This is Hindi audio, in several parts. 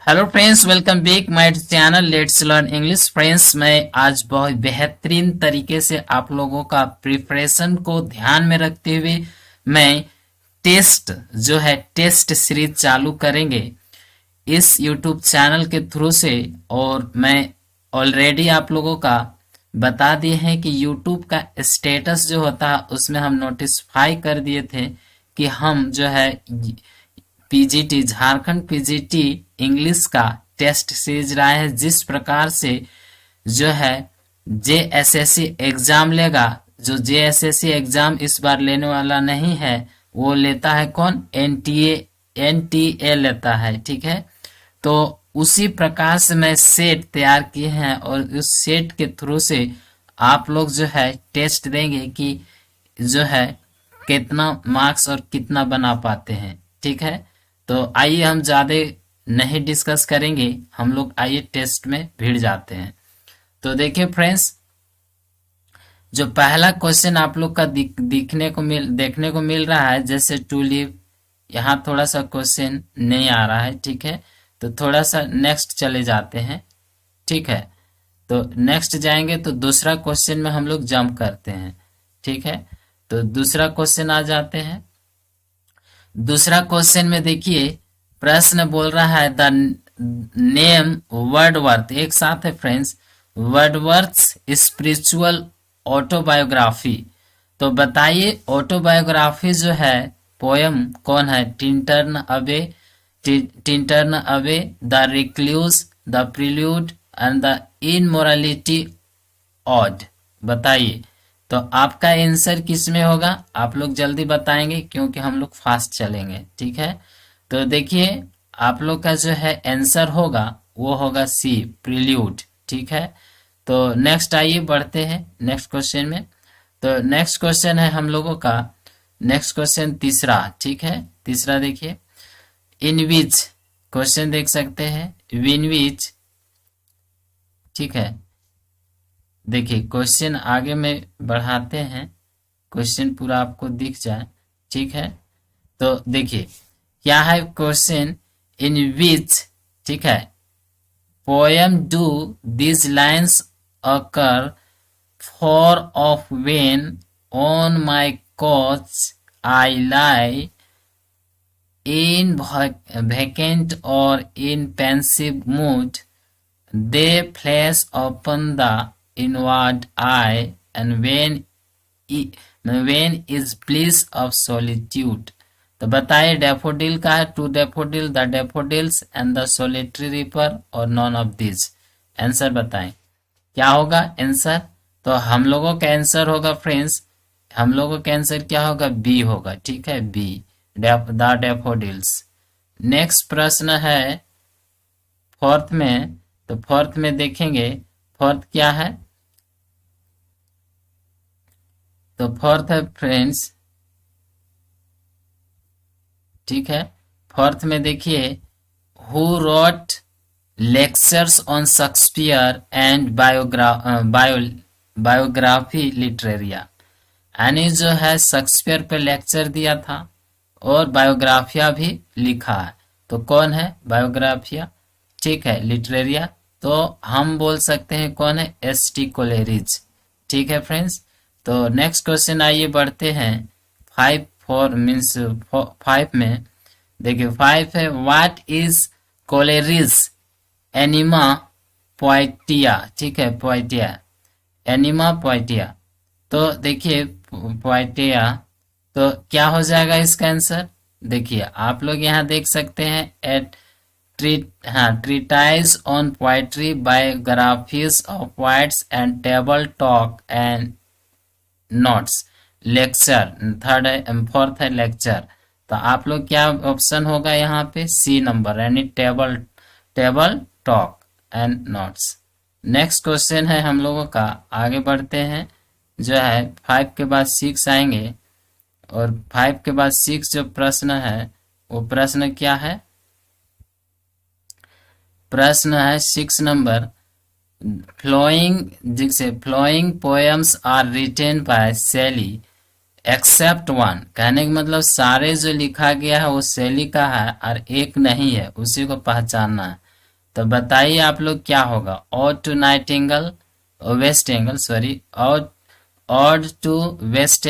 Hello friends, welcome back my channel let's learn English. Friends, मैं आज बहुत बेहतरीन तरीके से आप लोगों का प्रिपरेशन को ध्यान में रखते हुए मैं टेस्ट सीरीज चालू करेंगे इस यूट्यूब चैनल के थ्रू से। और मैं ऑलरेडी आप लोगों का बता दिए हैं कि यूट्यूब का स्टेटस जो होता है उसमें हम नोटिफाई कर दिए थे कि हम पीजीटी झारखंड पीजीटी इंग्लिश का टेस्ट सीरीज रहा है। जिस प्रकार से जो है जेएसएससी एग्जाम लेगा, जो जेएसएससी एग्जाम इस बार लेने वाला नहीं है वो लेता है कौन, एनटीए लेता है। ठीक है, तो उसी प्रकार से मैं सेट तैयार किए हैं और उस सेट के थ्रू से आप लोग जो है टेस्ट देंगे कि जो है कितना मार्क्स और कितना बना पाते हैं। ठीक है, तो आइए हम ज़्यादा नहीं डिस्कस करेंगे, हम लोग आइए टेस्ट में भिड़ जाते हैं। तो देखिए फ्रेंड्स, जो पहला क्वेश्चन आप लोग का देखने को मिल रहा है, जैसे टू लिव, यहाँ थोड़ा सा क्वेश्चन नहीं आ रहा है। ठीक है, तो थोड़ा सा नेक्स्ट चले जाते हैं। ठीक है, तो नेक्स्ट जाएंगे तो दूसरा क्वेश्चन में हम लोग जंप करते हैं। ठीक है, तो दूसरा क्वेश्चन आ जाते हैं। दूसरा क्वेश्चन में देखिए, प्रश्न बोल रहा है द नेम वर्डवर्थ, एक साथ है फ्रेंड्स, वर्डवर्थ स्पिरिचुअल ऑटोबायोग्राफी। तो बताइए ऑटोबायोग्राफी जो है पोयम कौन है, Tintern Abbey, the recluse, the prelude and the immortality ode. बताइए, तो आपका आंसर किस में होगा, आप लोग जल्दी बताएंगे क्योंकि हम लोग फास्ट चलेंगे। ठीक है, तो देखिए आप लोग का जो है आंसर होगा वो होगा सी, प्रिल्यूड। ठीक है, तो नेक्स्ट आइए बढ़ते हैं नेक्स्ट क्वेश्चन में। तो नेक्स्ट क्वेश्चन है हम लोगों का, नेक्स्ट क्वेश्चन तीसरा। ठीक है, तीसरा देखिए, इन विच, क्वेश्चन देख सकते हैं इन विच। ठीक है, देखिए क्वेश्चन आगे में बढ़ाते हैं, क्वेश्चन पूरा आपको दिख जाए। ठीक है, तो देखिए क्या है क्वेश्चन, इन विच, ठीक है, poem do this lines occur, for of when on my coach I lie, in vacant or in pensive mood, they flash upon the inward eye, and when is bliss of solitude। तो बताइए डैफोडिल का है, to daffodil, the daffodils and the solitary reaper और नॉन ऑफ दिस। आंसर बताएं क्या होगा आंसर। तो हम लोगों का आंसर होगा फ्रेंड्स, हम लोगों का आंसर क्या होगा, बी होगा। ठीक है, बी, द डैफोडिल्स। नेक्स्ट प्रश्न है फोर्थ में, तो फोर्थ में देखेंगे फोर्थ क्या है, तो फोर्थ है फ्रेंड्स, ठीक है, फोर्थ में देखिए, who wrote lectures on Shakespeare and biography Literaria, यानी जो है शेक्सपियर पे लेक्चर दिया था और बायोग्राफिया भी लिखा है। तो कौन है बायोग्राफिया, ठीक है, लिटरेरिया, तो हम बोल सकते हैं कौन है, एस.टी. कोलेरिज। ठीक है फ्रेंड्स, तो नेक्स्ट क्वेश्चन आइए बढ़ते हैं। 5 में देखिए 5 है, व्हाट इज कोलेरिज एनिमा पोइटिया। ठीक है, पोइटिया, एनिमा पोइटिया। तो देखिए पोइटिया, तो क्या हो जाएगा इसका आंसर, देखिए आप लोग यहाँ देख सकते हैं treatise on poetry, biographies of poets and table talk and notes, lecture, third है, फोर्थ है लेक्चर। तो आप लोग क्या ऑप्शन होगा यहाँ पे, सी नंबर, यानी table talk and notes. Next question है हम लोगों का, आगे बढ़ते हैं, जो है 5 के बाद 6 आएंगे, और 5 के बाद 6 जो प्रश्न है वो प्रश्न क्या है, प्रश्न है 6 number, following poems are written by Shelley except one. कहने का मतलब सारे जो लिखा गया है वो शैली का है और एक नहीं है, उसी को पहचानना है। तो बताइए आप लोग क्या होगा। Ode to nightingale, west angle sorry, ode to west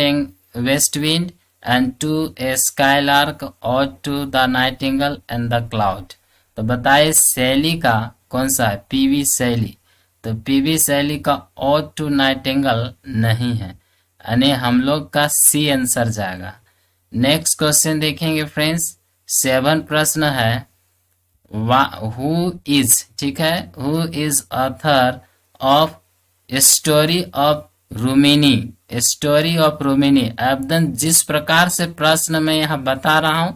wind and to a skylark, ode to the nightingale and the cloud. तो बताइए शैली का कौन सा है, पीवी शैली। तो पीवी शैली का ऑड टू नाइटिंगेल नहीं है, यानी हम लोग का सी आंसर जाएगा। नेक्स्ट क्वेश्चन देखेंगे फ्रेंड्स, 7 प्रश्न है। हु इज, ठीक है, who is author of story of Rimini, story of Rimini. अबदन जिस प्रकार से प्रश्न मैं यहाँ बता रहा हूँ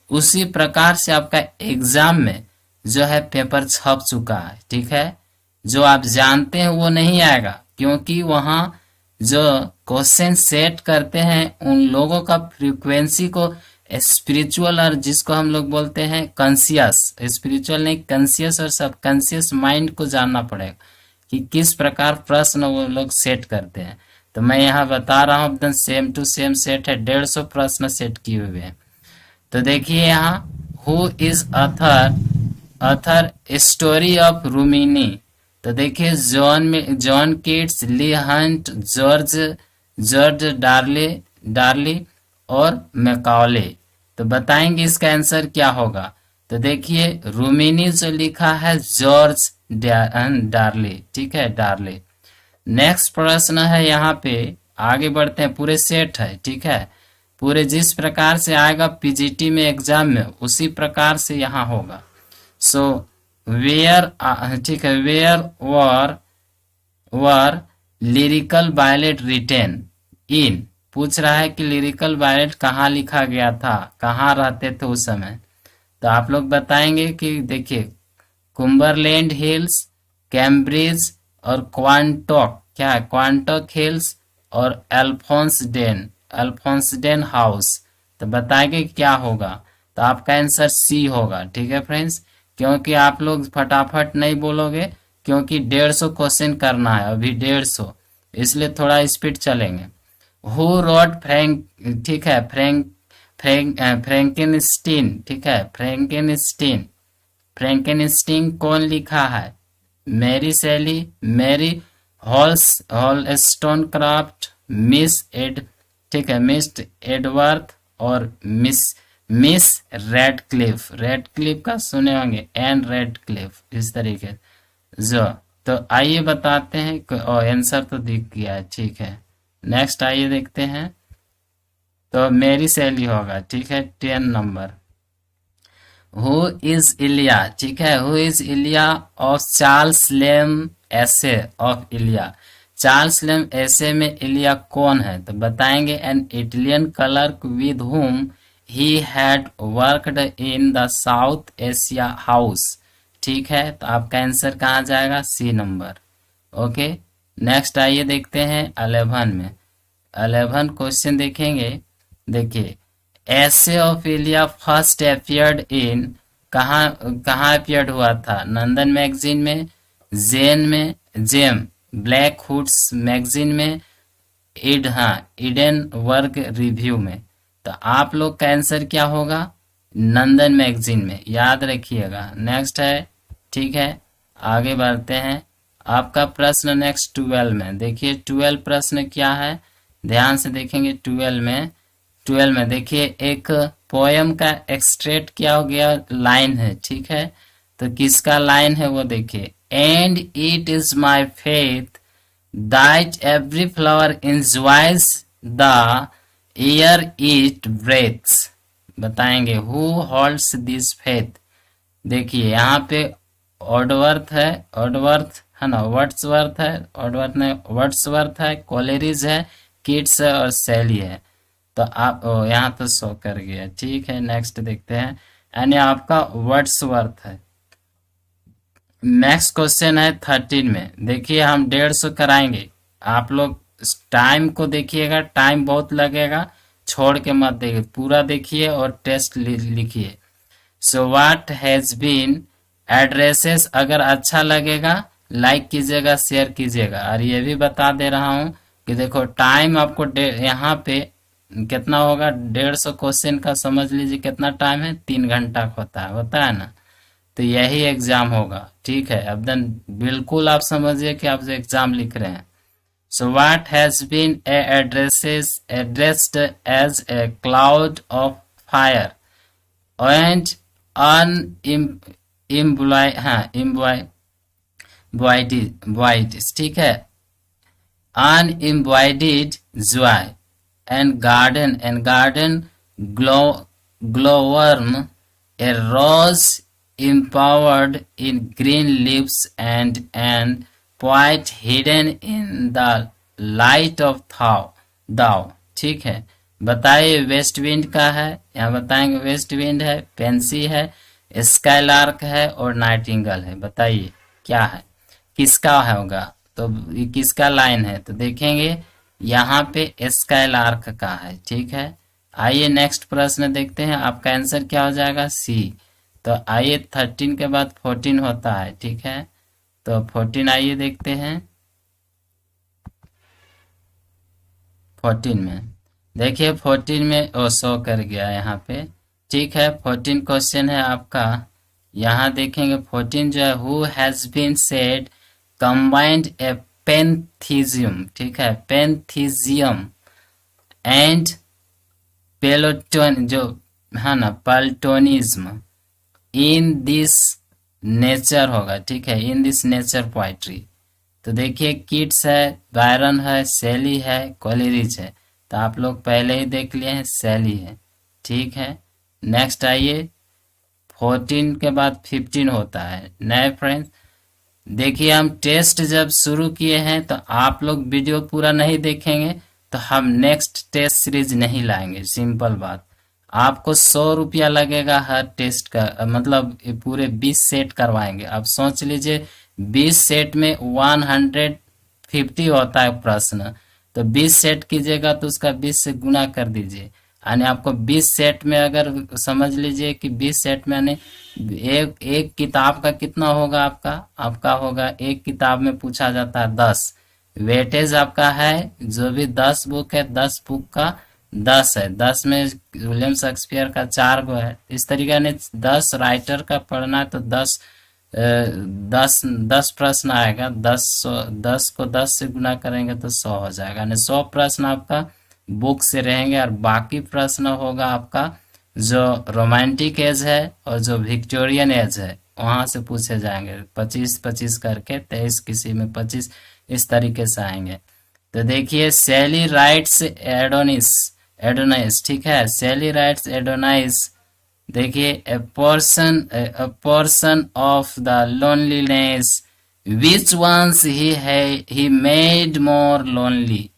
उसी प्रकार से आपका एग्जाम में जो है पेपर छप चुका है, ठीक है। जो आप जानते हैं वो नहीं आएगा, क्योंकि वहाँ जो क्वेश्चन सेट करते हैं उन लोगों का फ्रीक्वेंसी को स्पिरिचुअल, और जिसको हम लोग बोलते हैं कॉन्शियस, स्पिरिचुअल नहीं कॉन्शियस और सब कॉन्शियस माइंड को जानना पड़ेगा कि किस प्रकार प्रश्न वो लोग सेट करते हैं। तो मैं यहाँ बता रहा हूँ एकदम सेम टू सेम सेट है, 150 प्रश्न सेट किए हुए हैं। तो देखिए यहाँ, who is author story of Rimini. तो देखिए John Keats, Leigh Hunt, George Darley और मैकाले। तो बताएंगे इसका आंसर क्या होगा। तो देखिए रूमिनी जो लिखा है जॉर्ज डार्ली, ठीक है, डार्ली। नेक्स्ट प्रश्न है यहाँ पे, आगे बढ़ते हैं, पूरे सेट है, ठीक है, पूरे जिस प्रकार से आएगा पीजीटी में एग्जाम में उसी प्रकार से यहाँ होगा। सो वेयर, ठीक है, वेयर वर लिरिकल बायलेट रिटेन इन, पूछ रहा है कि लिरिकल बायलेट कहाँ लिखा गया था, कहाँ रहते थे उस समय। तो आप लोग बताएंगे कि देखिए कुंबरलैंड हिल्स, कैम्ब्रिज और क्वांटोक, क्या है, क्वांटोक हिल्स और अल्फोंसडेन हाउस। तो बताएंगे क्या होगा। तो आपका आंसर सी होगा, ठीक है फ्रेंड्स, क्योंकि आप लोग फटाफट नहीं बोलोगे, क्योंकि 150 क्वेश्चन करना है अभी, 150, इसलिए थोड़ा स्पीड चलेंगे। हु रोट फ्रैंक, ठीक है, फ्रैंकेनस्टीन, ठीक है, फ्रैंकेनस्टीन कौन लिखा है, मैरी शैली, मैरी हॉलस्टोनक्राफ्ट, ठीक है, मिस एडवर्थ और मिस रेडक्लिफ का सुने होंगे, एन रेडक्लिफ, इस तरीके जो। तो आइए बताते हैं, आंसर तो दिख गया है, ठीक है। नेक्स्ट आइए देखते हैं, तो मेरी शैली होगा, ठीक है, 10 नंबर। हु इज इलिया, ठीक है, who is Iliya of Charles लेम ऐसे ऑफ इलिया। चार्ल्स लेम ऐसे में इलिया कौन है। तो बताएंगे an Italian clerk with whom he had worked in the south Asia house, ठीक है। तो आपका आंसर कहाँ जाएगा, सी नंबर, ओके। नेक्स्ट आइए देखते हैं 11 में, 11 क्वेश्चन देखेंगे। देखिए ऐसे of Elia first appeared in, कहाँ अपियर्ड हुआ था, नंदन मैगजीन में, जेम ब्लैक हुड्स मैगजीन में, ईडन वर्क रिव्यू में। तो आप लोग का आंसर क्या होगा, नंदन मैगजीन में, याद रखिएगा। नेक्स्ट है, ठीक है, आगे बढ़ते हैं। आपका प्रश्न नेक्स्ट 12 में, देखिए 12 प्रश्न क्या है, ध्यान से देखेंगे। 12 में देखिए एक पोयम का एक्सट्रैक्ट किया हो गया लाइन है, ठीक है। तो किसका लाइन है वो देखिए, and it is my faith that every flower enjoys the air it breaths. बताएंगे हु होल्ड्स दिस फेथ। देखिए यहाँ पे ऑडवर्थ है ना, वर्ड्सवर्थ है, ऑडवर्थ ने वर्ड्सवर्थ है, कोलेरिज है, किट्स है और शैली है। तो आप यहाँ तो शो कर गया, ठीक है। नेक्स्ट देखते हैं, यानी आपका वर्ड्सवर्थ है। नेक्स्ट क्वेश्चन है 13 में, देखिए हम 150 कराएंगे। आप लोग टाइम को देखिएगा, टाइम बहुत लगेगा, छोड़ के मत देखिए, पूरा देखिए और टेस्ट लिखिए। So what has been addresses, अगर अच्छा लगेगा लाइक कीजिएगा, शेयर कीजिएगा। और ये भी बता दे रहा हूँ कि देखो टाइम आपको यहाँ पे कितना होगा, 150 क्वेश्चन का समझ लीजिए कितना टाइम है, 3 घंटा होता है ना। तो यही एग्जाम होगा। ठीक है, अब देन बिल्कुल आप समझिए कि आप जो एग्जाम लिख रहे हैं। So what has been addressed as a cloud of fire and unembodied, ठीक है, unembodied joy and garden glowworm, a rose empowered in green leaves and an poet hidden in the light of thou। ठीक है, बताइए वेस्ट विंड का है, यहाँ बताएंगे वेस्ट विंड है, पेंसी है, स्काइलार्क है और नाइटिंगल है। बताइए क्या है, किसका होगा, तो ये किसका लाइन है, तो देखेंगे यहाँ पे स्काइलार्क का है। ठीक है, आइए नेक्स्ट प्रश्न देखते हैं, आपका आंसर क्या हो जाएगा, सी। तो आइए 13 के बाद 14 होता है। ठीक है, तो 14 आइए देखते हैं। 14 में देखिए, 14 में वो शो कर गया यहाँ पे। ठीक है, 14 क्वेश्चन है आपका, यहाँ देखेंगे 14 जो है, who has been said combined a pantheism, ठीक है, pantheism and peloton जो है ना, प्लेटोनिज्म इन दिस नेचर होगा। ठीक है, इन दिस नेचर पोइट्री। तो देखिए किट्स है, बायरन है, शैली है, कोलेरिज है। तो आप लोग पहले ही देख लिए हैं, शैली है। ठीक है, नेक्स्ट आइए 14 के बाद 15 होता है। नए फ्रेंड्स देखिए, हम टेस्ट जब शुरू किए हैं तो आप लोग वीडियो पूरा नहीं देखेंगे तो हम नेक्स्ट टेस्ट सीरीज नहीं लाएंगे। सिंपल बात, आपको 100 रुपया लगेगा हर टेस्ट का, मतलब पूरे 20 सेट करवाएंगे। अब सोच लीजिए 20 सेट में 150 होता है प्रश्न, तो 20 सेट कीजिएगा तो उसका 20 से गुना कर दीजिए, यानी आपको 20 सेट में, अगर समझ लीजिए कि 20 सेट में यानी एक किताब का कितना होगा, आपका होगा, एक किताब में पूछा जाता है 10, वेटेज आपका है जो भी 10 बुक है, 10 बुक का 10 है, 10 में विलियम शेक्सपियर का 4 गो है। इस तरीके ने 10 राइटर का पढ़ना है तो 10 प्रश्न आएगा, 10 को 10 से गुना करेंगे तो 100 हो जाएगा, यानी 100 प्रश्न आपका बुक से रहेंगे। और बाकी प्रश्न होगा आपका जो रोमांटिक एज है और जो विक्टोरियन एज है वहां से पूछे जाएंगे, 25-25 करके, 23 किसी में 25, इस तरीके से आएंगे। तो देखिए शैली राइट्स एडोनाइस, ठीक है, शैली राइट्स एडोनाइस, देखिए a portion of the loneliness which once he made more lonely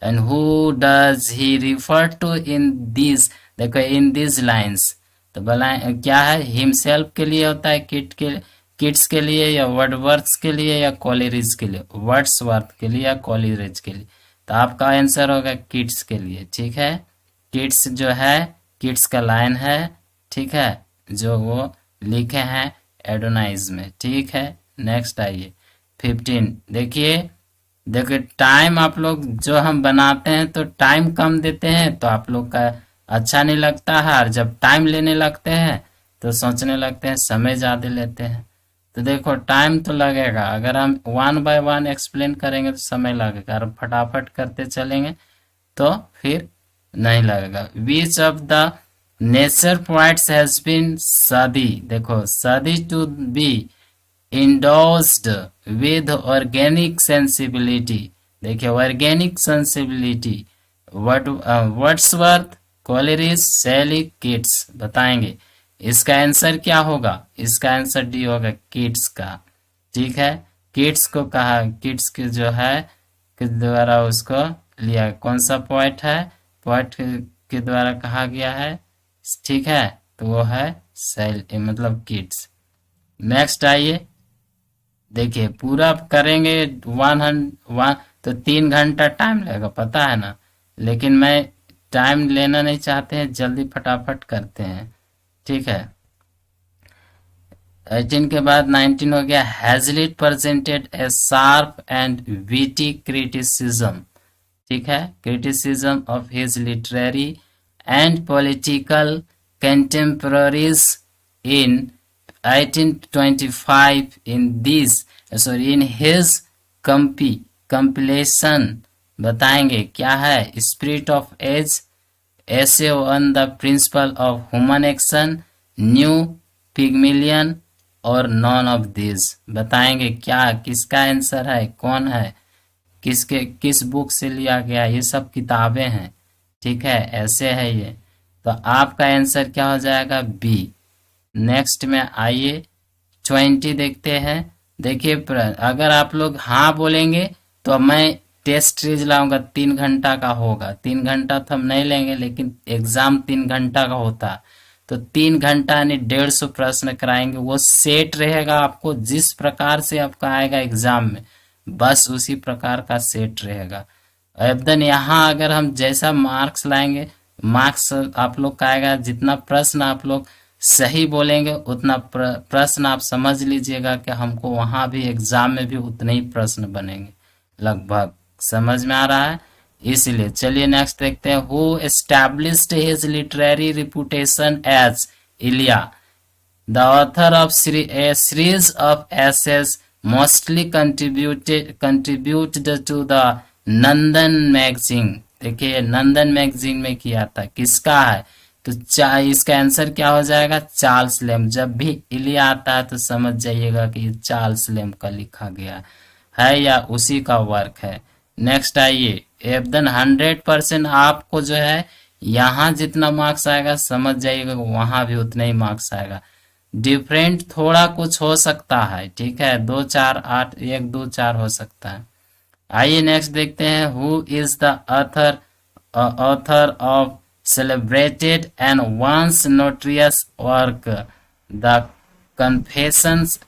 and who does he refer to in these, देखो इन दिस लाइन्स, तो बोला क्या है, हिमसेल्फ के लिए होता है, किड्स के लिए, या वर्डवर्थ के लिए, या कॉलेरिज के लिए, वर्ड्सवर्थ के लिए या कॉलेरिज के लिए। तो आपका आंसर होगा किड्स के लिए। ठीक है, किड्स जो है, किड्स का लाइन है, ठीक है, जो वो लिखे हैं एडोनाइज में। ठीक है, नेक्स्ट आइए 15। देखिए टाइम आप लोग जो हम बनाते हैं तो टाइम कम देते हैं तो आप लोग का अच्छा नहीं लगता है, और जब टाइम लेने लगते हैं तो सोचने लगते हैं समय ज़्यादा लेते हैं। तो देखो टाइम तो लगेगा, अगर हम 1 बाय 1 एक्सप्लेन करेंगे तो समय लगेगा, और फटाफट करते चलेंगे तो फिर नहीं लगेगा। Which of the nature points has been said, देखो said to be endowed with organic sensibility, देखिए organic sensibility, Wordsworth, Coleridge, Shelley, Keats. बताएंगे इसका आंसर क्या होगा, इसका आंसर डी होगा, किड्स का। ठीक है, किड्स को कहा, किड्स के जो है के द्वारा उसको लिया, कौन सा पॉइंट है, पॉइंट के द्वारा कहा गया है। ठीक है, तो वो है शैली, मतलब किड्स। नेक्स्ट आइए, देखिए पूरा करेंगे 101 तो 3 घंटा टाइम लगेगा, पता है ना, लेकिन मैं टाइम लेना नहीं चाहते हैं, जल्दी फटाफट करते हैं। ठीक है, 18 के बाद 19 हो गया। Hazlitt presented a sharp and witty criticism, ठीक है, criticism of his literary and political contemporaries in 1825 in his compilation बताएंगे क्या है, spirit of age, essay on the principle of human action, new Pygmalion और नॉन ऑफ दिस बताएंगे क्या, किसका आंसर है, कौन है, किस बुक से लिया गया, ये सब किताबें हैं, ठीक है, ऐसे है ये। तो आपका आंसर क्या हो जाएगा, बी। नेक्स्ट में आइए 20 देखते हैं। देखिए अगर आप लोग हाँ बोलेंगे तो मैं टेस्ट सीरीज लाऊंगा, 3 घंटा का होगा। 3 घंटा तो हम नहीं लेंगे, लेकिन एग्जाम 3 घंटा का होता, तो 3 घंटा यानी 150 प्रश्न कराएंगे। वो सेट रहेगा, आपको जिस प्रकार से आपका आएगा एग्जाम में, बस उसी प्रकार का सेट रहेगा। अब देन यहाँ अगर हम जैसा मार्क्स लाएंगे, मार्क्स आप लोग का आएगा, जितना प्रश्न आप लोग सही बोलेंगे उतना प्रश्न आप समझ लीजिएगा कि हमको वहां भी एग्जाम में भी उतने ही प्रश्न बनेंगे लगभग। समझ में आ रहा है? इसलिए चलिए नेक्स्ट देखते हैं। Who established his literary reputation as Elia, the author of a series of essays mostly contributed to the London magazine. देखिए नंदन मैगजीन में किया था, किसका है, तो इसका आंसर क्या हो जाएगा, चार्ल्स लेम। जब भी इलिया आता है तो समझ जाइएगा कि ये चार्ल्स लेम का लिखा गया है या उसी का वर्क है। नेक्स्ट आइए, एबदन 100% आपको जो है यहाँ जितना मार्क्स आएगा समझ जाइएगा वहां भी उतना ही मार्क्स आएगा। डिफरेंट थोड़ा कुछ हो सकता है, ठीक है, 2 4 8 1 2 4 हो सकता है। आइए नेक्स्ट देखते हैं। Who is the author of celebrated and once notorious work, the confessions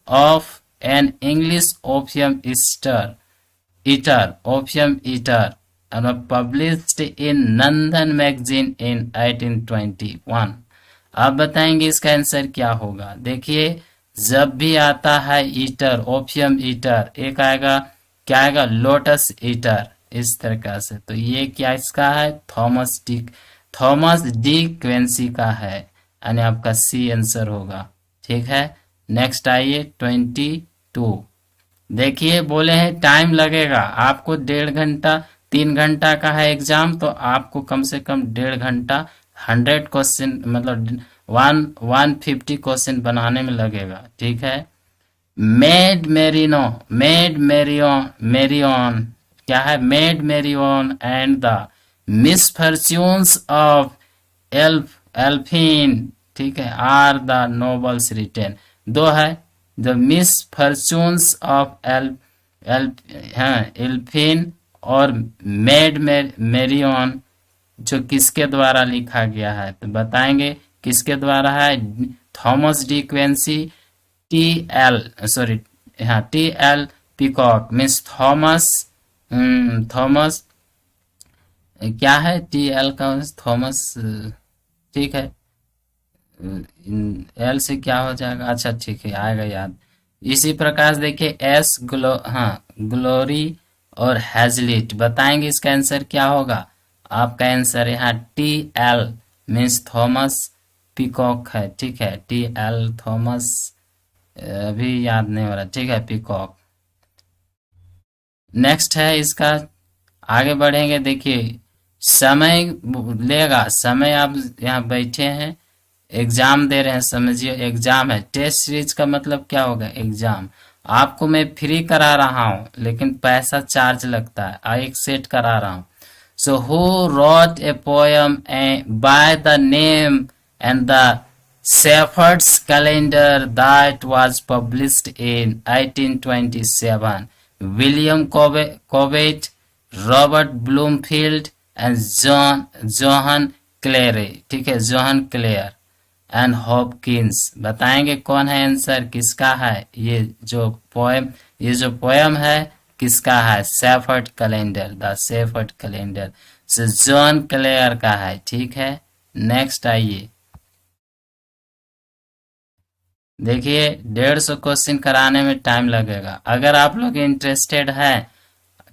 of an English opium eater, and published in Nandan magazine in 1821। आप बताएंगे इसका आंसर क्या होगा। देखिए जब भी आता है ईटर, ओपियम ईटर, एक आएगा क्या आएगा, लोटस ईटर, इस तरह से। तो ये क्या इसका है, थॉमस डी क्वेंसी का है, यानी आपका सी आंसर होगा, ठीक है। नेक्स्ट आइए 22। देखिए बोले हैं टाइम लगेगा आपको 1.5 घंटा, 3 घंटा का है एग्जाम, तो आपको कम से कम 1.5 घंटा 100 क्वेश्चन मतलब 150 क्वेश्चन बनाने में लगेगा, ठीक है। मेड मेरियन क्या है, Maid Marian and the misfortunes of Elphin, ठीक है, आर द नोवेल्स रिटेन। दो है, द मिसफॉर्च्यून्स ऑफ एल्फिन और मेड मेरियन जो किसके द्वारा लिखा गया है, तो बताएंगे किसके द्वारा है, Thomas De Quincey, T L Peacock, means Thomas क्या है, टी एल का थॉमस, ठीक है, एल से क्या हो जाएगा, अच्छा ठीक है आएगा याद। इसी प्रकार से देखिए ग्लोरी और हैजलिट, बताएंगे इसका आंसर क्या होगा। आपका आंसर यहाँ T L means Thomas peacock है, ठीक है, टी एल थॉमस, अभी याद नहीं हो रहा, ठीक है, पीकॉक। नेक्स्ट है इसका, आगे बढ़ेंगे। देखिए समय लेगा, समय आप यहाँ बैठे हैं एग्जाम दे रहे हैं, समझिए एग्जाम है, टेस्ट सीरीज का मतलब क्या होगा, एग्जाम। आपको मैं फ्री करा रहा हूँ लेकिन पैसा चार्ज लगता है, एक सेट करा रहा हूँ। So who wrote a poem by the name and the shepherd's calendar that was published in 1827, William Cobbett, Robert Bloomfield and John Clare, ठीक है, जोहन क्लेयर एंड हॉपकिंस। बताएंगे कौन है आंसर, किसका है ये जो पोएम है, किसका है, shepherd calendar, the shepherd calendar से जॉन क्लेयर का है, ठीक है। नेक्स्ट आइए, देखिए 150 क्वेश्चन कराने में टाइम लगेगा। अगर आप लोग इंटरेस्टेड हैं,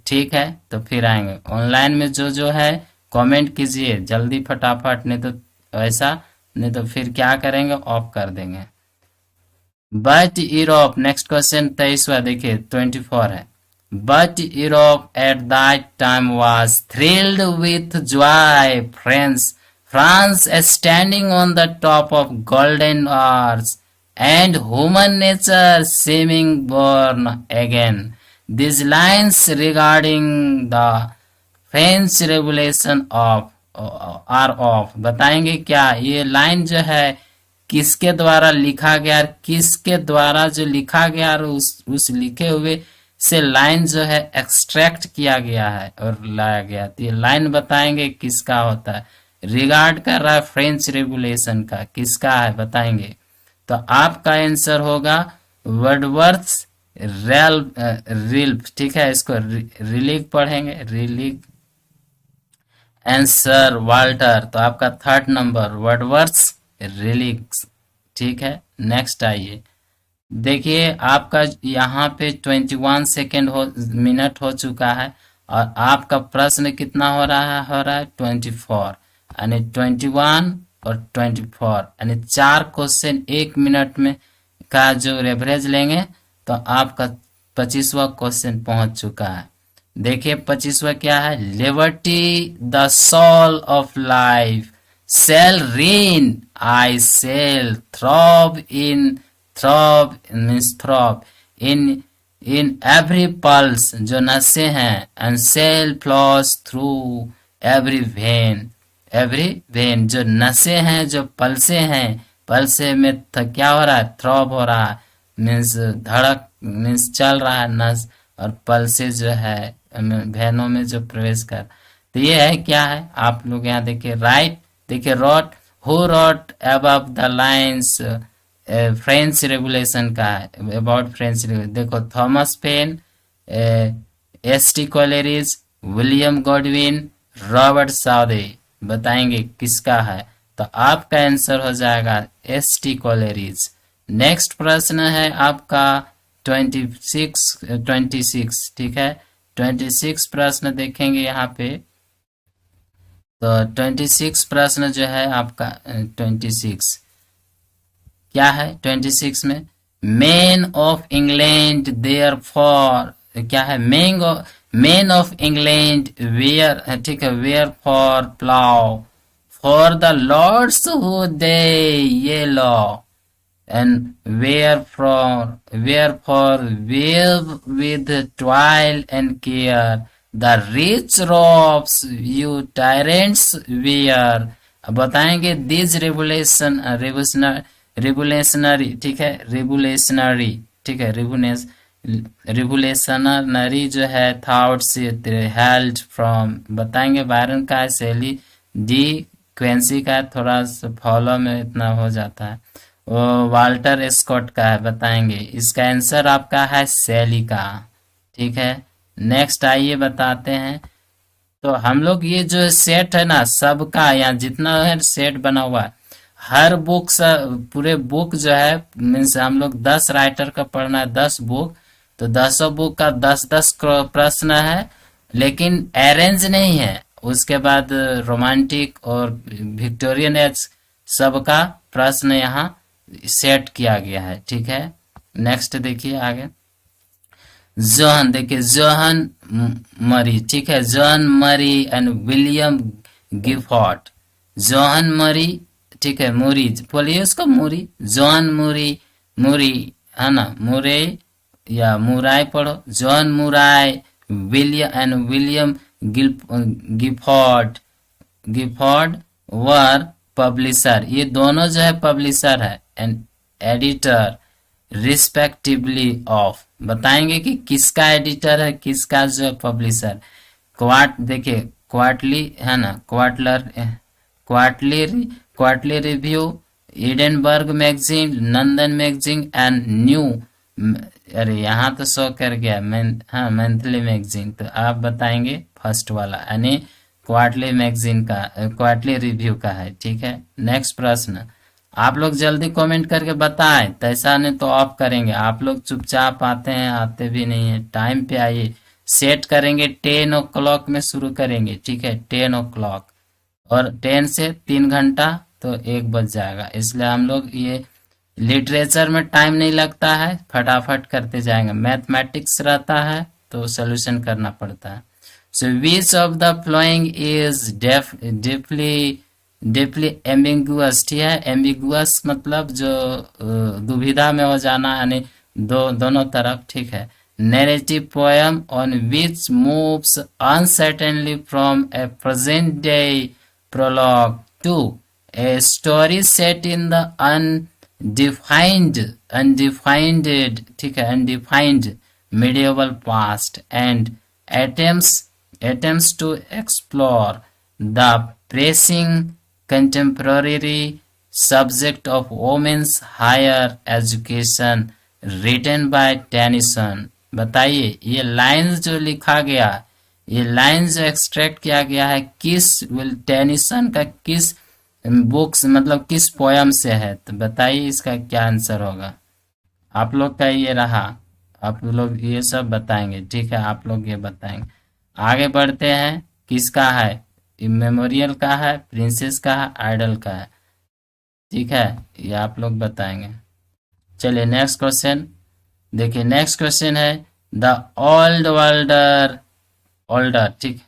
ठीक है, तो फिर आएंगे। ऑनलाइन में जो है कमेंट कीजिए जल्दी फटाफट, नहीं तो ऐसा नहीं तो फिर क्या करेंगे, ऑफ कर देंगे। बट यूरोप, नेक्स्ट क्वेश्चन 23वां देखिए 24 है। But Europe at that time was thrilled with Joy, France standing on the top of golden hours and human nature seeming born again. These lines regarding the French Revolution of are of, बताएंगे क्या ये लाइन जो है किसके द्वारा लिखा गया, किसके द्वारा जो लिखा गया और उस लिखे हुए से लाइन जो है एक्सट्रैक्ट किया गया है और लाया गया। तो ये लाइन बताएंगे किसका होता है, रिगार्ड कर रहा है फ्रेंच रेवोल्यूशन का, किसका है बताएंगे। तो आपका आंसर होगा वर्डवर्थ रिल्फ, ठीक है, इसको रिलीग पढ़ेंगे, रिलीग आंसर वाल्टर, तो आपका 3rd नंबर वर्डवर्थ रिलीग्स, ठीक है। नेक्स्ट आइए, देखिए आपका यहाँ पे 21 सेकेंड मिनट हो चुका है और आपका प्रश्न कितना हो रहा है 24, यानी 21 और 24, यानी 4 क्वेश्चन 1 मिनट में का जो एवरेज लेंगे तो आपका 25वां क्वेश्चन पहुंच चुका है। देखिए 25वां क्या है, liberty the soul of life shall reign, I shall throb in every pulse, जो नसें हैं, and shall flows through every vein, जो नसें हैं, जो पल्से हैं, पल्से में क्या हो रहा है, थ्रॉब हो रहा है, मीन्स धड़क, मीन्स चल रहा है नस, और पल्से जो है वेनों में जो प्रवेश कर। तो ये है क्या है, आप लोग यहाँ देखिए राइट, देखिए wrote, who wrote above the lines, French revolution का है, अबाउट फ्रेंच रेवोल्यूशन। देखो Thomas Paine, S T. Coleridge, William Godwin, Robert Southey, बताएंगे किसका है। तो आपका आंसर हो जाएगा एस.टी. कोलेरिज। नेक्स्ट प्रश्न है आपका 26, ठीक है, 26 प्रश्न देखेंगे यहाँ पे। तो 26 प्रश्न जो है आपका 26 क्या है, 26 में man of England therefore, क्या है, मैन ऑफ इंग्लैंड वेयर, ठीक है, wherefore plough for the lords who lay ye low, and wherefore weave with toil and care the rich robes you tyrants wear। अब बताएंगे दिस रेवोल्यूशनरी, ठीक है, रेवोल्यूशनरी, ठीक है, रेवोल्यूशनरी जो है थॉट्स हेल्ड फ्रॉम, बताएंगे बायरन का शैली, डी क्वेंसी का थोड़ा फॉलो में इतना हो जाता है, वो वाल्टर स्कॉट का है, बताएंगे। इसका आंसर आपका है शैली का, ठीक है। नेक्स्ट आइए बताते हैं। तो हम लोग ये जो सेट है ना सबका, यहाँ जितना है सेट बना हुआ है, हर बुक पूरे बुक जो है मीन्स हम लोग 10 राइटर का पढ़ना है, 10 बुक, तो 10 बुक का 10-10 प्रश्न है, लेकिन अरेंज नहीं है। उसके बाद रोमांटिक और विक्टोरियन एज सबका प्रश्न यहाँ सेट किया गया है, ठीक है। नेक्स्ट देखिए आगे, जॉन, देखिए जॉन मरी, ठीक है, जॉन मरी एंड विलियम गिफॉर्ड, जॉन मरी, ठीक है, मूरी बोलिए उसको, मूरी, जॉन मूरी है ना, मुरे या मुराय पढ़ो, जॉन मुराय विलियम गिफॉर्ड वर पब्लिशर, ये दोनों जो है पब्लिशर है एंड एडिटर रिस्पेक्टिवली ऑफ, बताएंगे कि किसका एडिटर है, किसका जो पब्लिशर। देखिए क्वार्टरली है ना, quarterly review, Edinburgh magazine, London magazine and new, अरे यहाँ तो शो कर गया हाँ मंथली मैगजीन, तो आप बताएंगे फर्स्ट वाला, यानी क्वार्टरली मैगजीन का, क्वार्टरली रिव्यू का है, ठीक है। नेक्स्ट प्रश्न, आप लोग जल्दी कमेंट करके बताएं, तो ऐसा नहीं तो ऑफ करेंगे। आप लोग चुपचाप आते हैं, आते भी नहीं है, टाइम पे आइए। सेट करेंगे 10 o'clock में शुरू करेंगे, ठीक है, 10 o'clock, और 10 से 3 घंटा तो 1 बज जाएगा। इसलिए हम लोग ये लिटरेचर में टाइम नहीं लगता है, फटाफट करते जाएंगे। मैथमेटिक्स रहता है तो सोल्यूशन करना पड़ता है। So which of the following is deeply ambiguous, ठीक है। एम्बिगुअस मतलब जो दुविधा में हो जाना, यानी दोनों तरफ, ठीक है। Narrative poem on which moves uncertainly from a present day prologue to a story set in the undefined, ठीक है, undefined medieval past, and attempts to explore the pressing contemporary subject of women's higher education written by Tennyson। बताइए ये लाइंस जो लिखा गया, ये लाइन जो एक्सट्रैक्ट किया गया है किस टेनिसन का किस बुक्स मतलब किस पोयम से है, तो बताइए इसका क्या आंसर होगा। आप लोग का ये रहा, आप लोग ये सब बताएंगे, ठीक है, आप लोग ये बताएंगे। आगे बढ़ते हैं, किसका है, मेमोरियल का है, प्रिंसेस का है, आइडल का है, ठीक है, ये आप लोग बताएंगे। चलिए नेक्स्ट क्वेश्चन देखिए। नेक्स्ट क्वेश्चन है द ओल्डर, ठीक,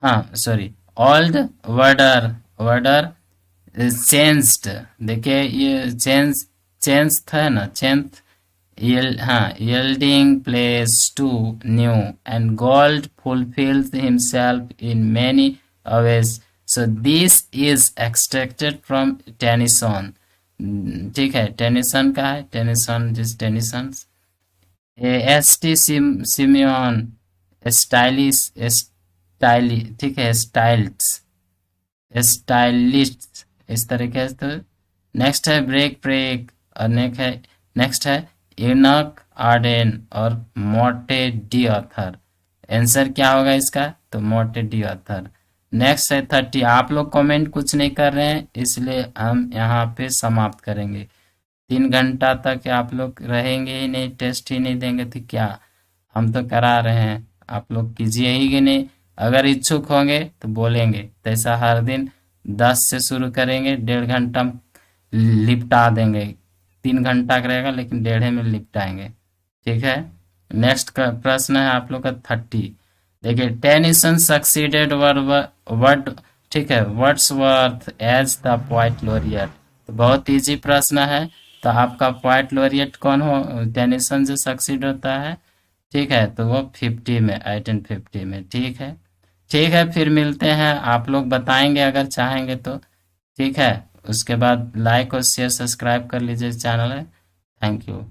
हाँ सॉरी, ओल्ड वर्डर चेंज्ड, देखिए ये चेंज था ना, yielding place to new, and gold fulfills himself in many ways, so this is extracted from Tennyson, ठीक है, टेनिसन का है, टेनिसन एस.टी. सिमियन ठीक है, स्टाइलिस्ट इस तरीके से। तो नेक्स्ट है ब्रेक और नेक्स्ट है इनक आर्डेन और मोटे डी ऑथर। आंसर क्या होगा इसका, तो मोटे डी ऑथर। नेक्स्ट है 30। आप लोग कमेंट कुछ नहीं कर रहे हैं, इसलिए हम यहाँ पे समाप्त करेंगे। 3 घंटा तक आप लोग रहेंगे ही नहीं, टेस्ट ही नहीं देंगे तो क्या, हम तो करा रहे हैं, आप लोग कीजिए ही कि नहीं। अगर इच्छुक होंगे तो बोलेंगे, तो ऐसा हर दिन 10 से शुरू करेंगे, 1.5 घंटा लिपटा देंगे। 3 घंटा का रहेगा लेकिन 1.5 में लिपटाएंगे, ठीक है। नेक्स्ट का प्रश्न है आप लोग का 30। देखिए टेनिसन सक्सीडेड वर्ड, ठीक है, Wordsworth as the poet laureate. तो बहुत इजी प्रश्न है। तो आपका पोएट लॉरियट कौन हो, टेनिसन जो सक्सीड होता है, ठीक है, तो वो 50 में 1850 में, ठीक है। ठीक है, फिर मिलते हैं, आप लोग बताएंगे अगर चाहेंगे तो, ठीक है। उसके बाद लाइक और शेयर सब्सक्राइब कर लीजिए चैनल है। Thank you.